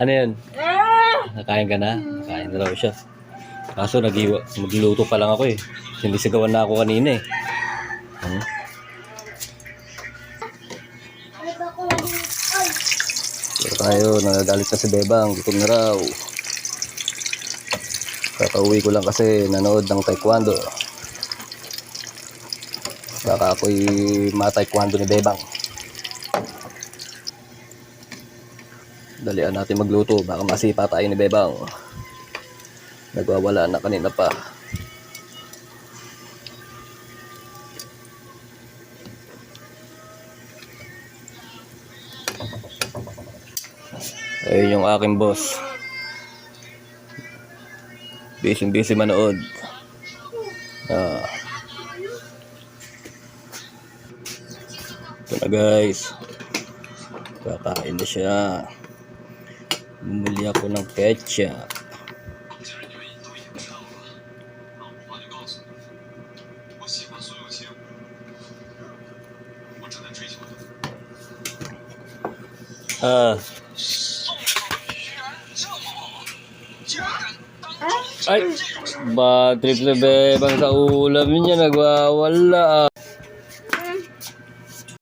Ano yun? Nakain ka na? Nakain na raw siya. Kaso magluluto pa lang ako eh. Sinisigawan na ako kanina eh. Pero tayo, nagagalit na si Bebang. Gutom na raw. Kakauwi ko lang kasi nanood ng taekwondo. Baka ako'y ma-taekwondo ni Bebang. Dalian natin magluto. Baka masipa tayo ni Bebang. Nagwawala na kanina pa. Ayun yung aking boss. Busy manood. Ito na guys. Kakain na siya. Bumili ako ng ketchup. Ay, bad trip na Bebang sa ulam niya, nagwawala.